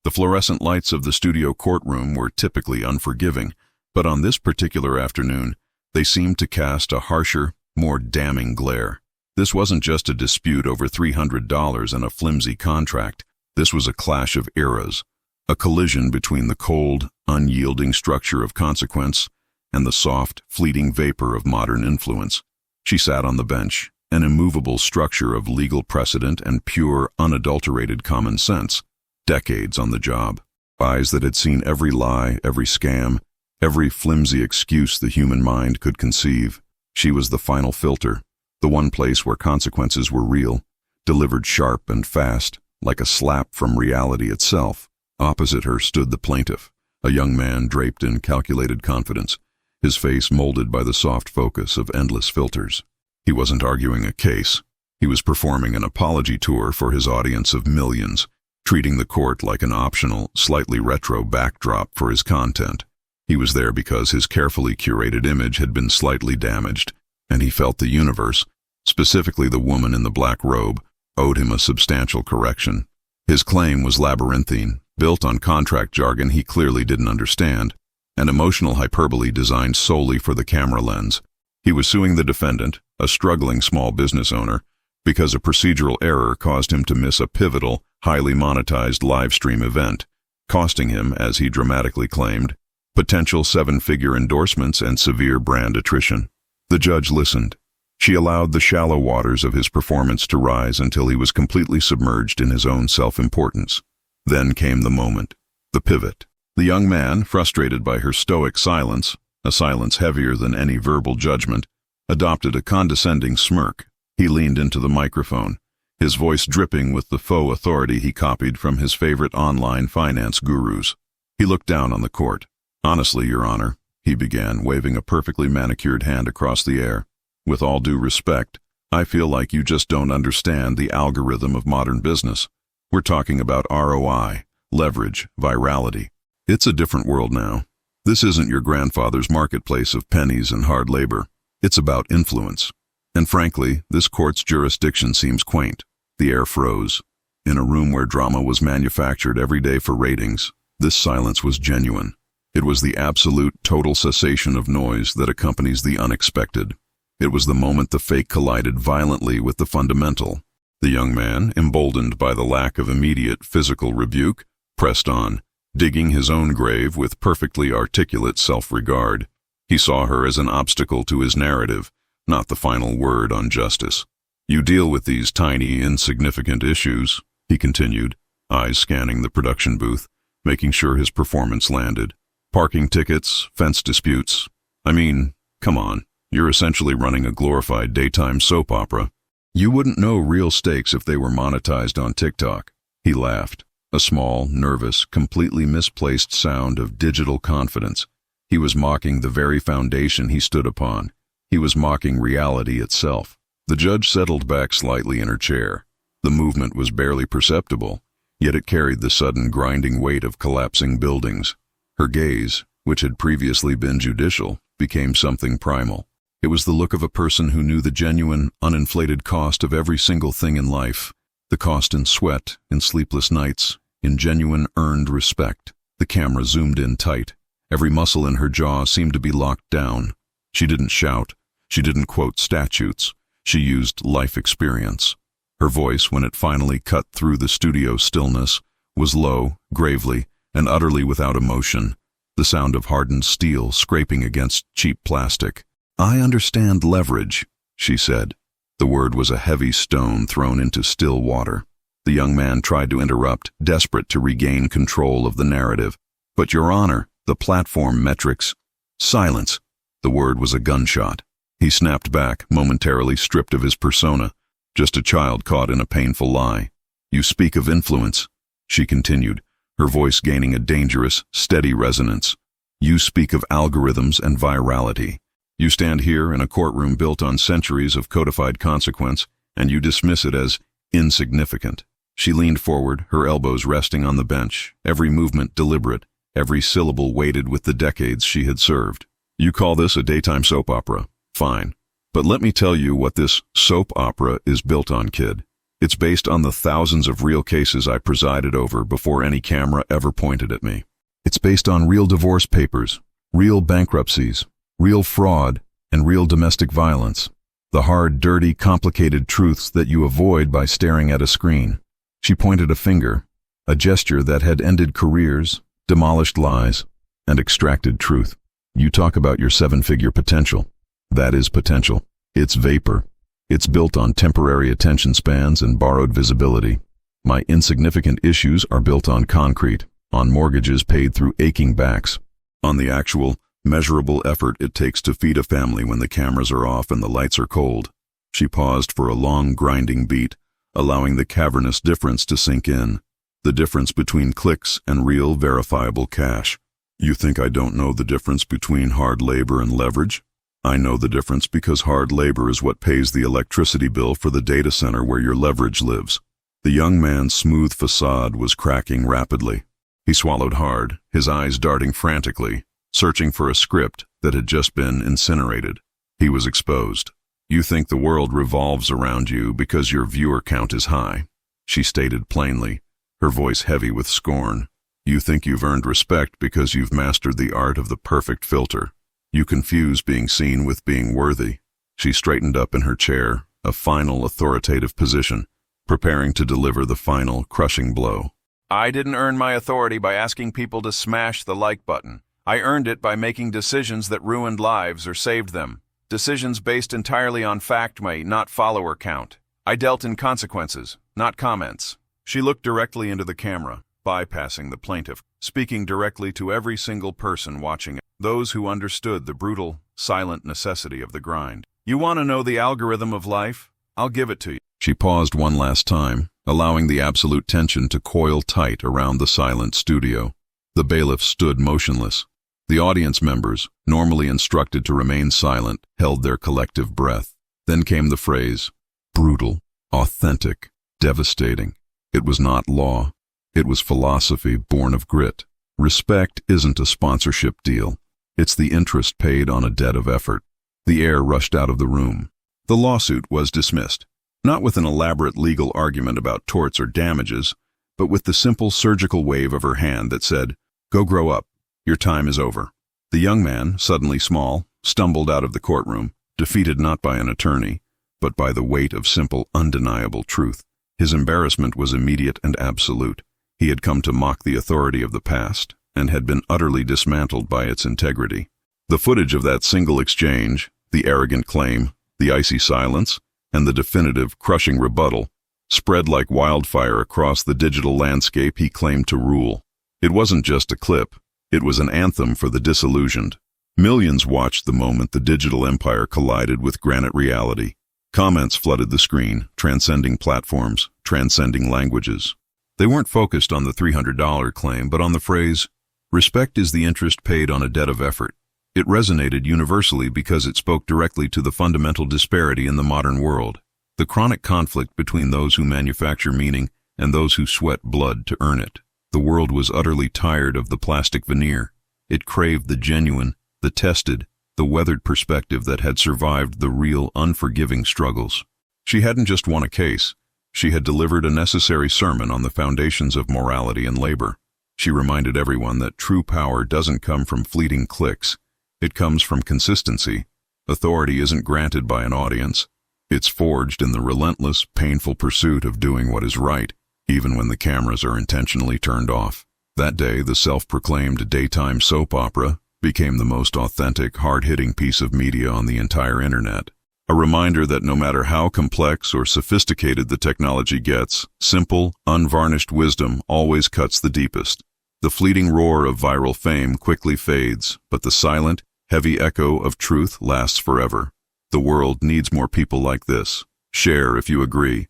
The fluorescent lights of the studio courtroom were typically unforgiving, but on this particular afternoon, they seemed to cast a harsher, more damning glare. This wasn't just a dispute over $300 and a flimsy contract. This was a clash of eras, a collision between the cold, unyielding structure of consequence and the soft, fleeting vapor of modern influence. She sat on the bench, an immovable structure of legal precedent and pure, unadulterated common sense. Decades on the job. Eyes that had seen every lie, every scam, every flimsy excuse the human mind could conceive. She was the final filter, the one place where consequences were real, delivered sharp and fast, like a slap from reality itself. Opposite her stood the plaintiff, a young man draped in calculated confidence, his face molded by the soft focus of endless filters. He wasn't arguing a case. He was performing an apology tour for his audience of millions, treating the court like an optional, slightly retro backdrop for his content. He was there because his carefully curated image had been slightly damaged, and he felt the universe, specifically the woman in the black robe, owed him a substantial correction. His claim was labyrinthine, built on contract jargon he clearly didn't understand, and emotional hyperbole designed solely for the camera lens. He was suing the defendant, a struggling small business owner, because a procedural error caused him to miss a pivotal, highly monetized live stream event, costing him, as he dramatically claimed, potential seven-figure endorsements and severe brand attrition. The judge listened. She allowed the shallow waters of his performance to rise until he was completely submerged in his own self-importance. Then came the moment, the pivot. The young man, frustrated by her stoic silence, a silence heavier than any verbal judgment, adopted a condescending smirk. He leaned into the microphone, his voice dripping with the faux authority he copied from his favorite online finance gurus. He looked down on the court. "Honestly, Your Honor," he began, waving a perfectly manicured hand across the air, "with all due respect, I feel like you just don't understand the algorithm of modern business. We're talking about ROI, leverage, virality. It's a different world now. This isn't your grandfather's marketplace of pennies and hard labor. It's about influence. And frankly, this court's jurisdiction seems quaint." The air froze. In a room where drama was manufactured every day for ratings, this silence was genuine. It was the absolute, total cessation of noise that accompanies the unexpected. It was the moment the fake collided violently with the fundamental. The young man, emboldened by the lack of immediate physical rebuke, pressed on, digging his own grave with perfectly articulate self-regard. He saw her as an obstacle to his narrative, not the final word on justice. "You deal with these tiny, insignificant issues," he continued, eyes scanning the production booth, making sure his performance landed. "Parking tickets, fence disputes. I mean, come on, you're essentially running a glorified daytime soap opera. You wouldn't know real stakes if they were monetized on TikTok." He laughed, a small, nervous, completely misplaced sound of digital confidence. He was mocking the very foundation he stood upon. He was mocking reality itself. The judge settled back slightly in her chair. The movement was barely perceptible, yet it carried the sudden grinding weight of collapsing buildings. Her gaze, which had previously been judicial, became something primal. It was the look of a person who knew the genuine, uninflated cost of every single thing in life, the cost in sweat, in sleepless nights, in genuine earned respect. The camera zoomed in tight. Every muscle in her jaw seemed to be locked down. She didn't shout. She didn't quote statutes. She used life experience. Her voice, when it finally cut through the studio stillness, was low, gravely, and utterly without emotion, the sound of hardened steel scraping against cheap plastic. "I understand leverage," she said. The word was a heavy stone thrown into still water. The young man tried to interrupt, desperate to regain control of the narrative. "But, Your Honor, the platform metrics—" "Silence!" The word was a gunshot. He snapped back, momentarily stripped of his persona, just a child caught in a painful lie. "You speak of influence," she continued, her voice gaining a dangerous, steady resonance. "You speak of algorithms and virality. You stand here in a courtroom built on centuries of codified consequence, and you dismiss it as insignificant." She leaned forward, her elbows resting on the bench, every movement deliberate, every syllable weighted with the decades she had served. "You call this a daytime soap opera. Fine. But let me tell you what this soap opera is built on, kid. It's based on the thousands of real cases I presided over before any camera ever pointed at me. It's based on real divorce papers, real bankruptcies, real fraud, and real domestic violence. The hard, dirty, complicated truths that you avoid by staring at a screen. She pointed a finger, a gesture that had ended careers, demolished lies, and extracted truth. You talk about your seven-figure potential. That is potential. It's vapor. It's built on temporary attention spans and borrowed visibility. My insignificant issues are built on concrete, on mortgages paid through aching backs, on the actual, measurable effort it takes to feed a family when the cameras are off and the lights are cold. She paused for a long, grinding beat, allowing the cavernous difference to sink in. The difference between clicks and real, verifiable cash. You think I don't know the difference between hard labor and leverage? I know the difference because hard labor is what pays the electricity bill for the data center where your leverage lives. The young man's smooth facade was cracking rapidly. He swallowed hard, his eyes darting frantically, searching for a script that had just been incinerated. He was exposed. You think the world revolves around you because your viewer count is high, she stated plainly, her voice heavy with scorn. You think you've earned respect because you've mastered the art of the perfect filter. You confuse being seen with being worthy. She straightened up in her chair, a final authoritative position, preparing to deliver the final crushing blow. I didn't earn my authority by asking people to smash the like button. I earned it by making decisions that ruined lives or saved them. Decisions based entirely on fact, not follower count. I dealt in consequences, not comments. She looked directly into the camera, bypassing the plaintiff, speaking directly to every single person watching it, those who understood the brutal, silent necessity of the grind. You want to know the algorithm of life? I'll give it to you. She paused one last time, allowing the absolute tension to coil tight around the silent studio. The bailiff stood motionless. The audience members, normally instructed to remain silent, held their collective breath. Then came the phrase, brutal, authentic, devastating. It was not law. It was philosophy born of grit. Respect isn't a sponsorship deal. It's the interest paid on a debt of effort. The air rushed out of the room. The lawsuit was dismissed, not with an elaborate legal argument about torts or damages, but with the simple surgical wave of her hand that said, "Go grow up. Your time is over." The young man, suddenly small, stumbled out of the courtroom, defeated not by an attorney, but by the weight of simple, undeniable truth. His embarrassment was immediate and absolute. He had come to mock the authority of the past, and had been utterly dismantled by its integrity. The footage of that single exchange, the arrogant claim, the icy silence, and the definitive, crushing rebuttal, spread like wildfire across the digital landscape he claimed to rule. It wasn't just a clip. It was an anthem for the disillusioned. Millions watched the moment the digital empire collided with granite reality. Comments flooded the screen, transcending platforms, transcending languages. They weren't focused on the $300 claim, but on the phrase, "Respect is the interest paid on a debt of effort." It resonated universally because it spoke directly to the fundamental disparity in the modern world, the chronic conflict between those who manufacture meaning and those who sweat blood to earn it. The world was utterly tired of the plastic veneer. It craved the genuine, the tested, the weathered perspective that had survived the real, unforgiving struggles. She hadn't just won a case. She had delivered a necessary sermon on the foundations of morality and labor. She reminded everyone that true power doesn't come from fleeting clicks. It comes from consistency. Authority isn't granted by an audience. It's forged in the relentless, painful pursuit of doing what is right, even when the cameras are intentionally turned off. That day, the self-proclaimed daytime soap opera became the most authentic, hard-hitting piece of media on the entire internet. A reminder that no matter how complex or sophisticated the technology gets, simple, unvarnished wisdom always cuts the deepest. The fleeting roar of viral fame quickly fades, but the silent, heavy echo of truth lasts forever. The world needs more people like this. Share if you agree.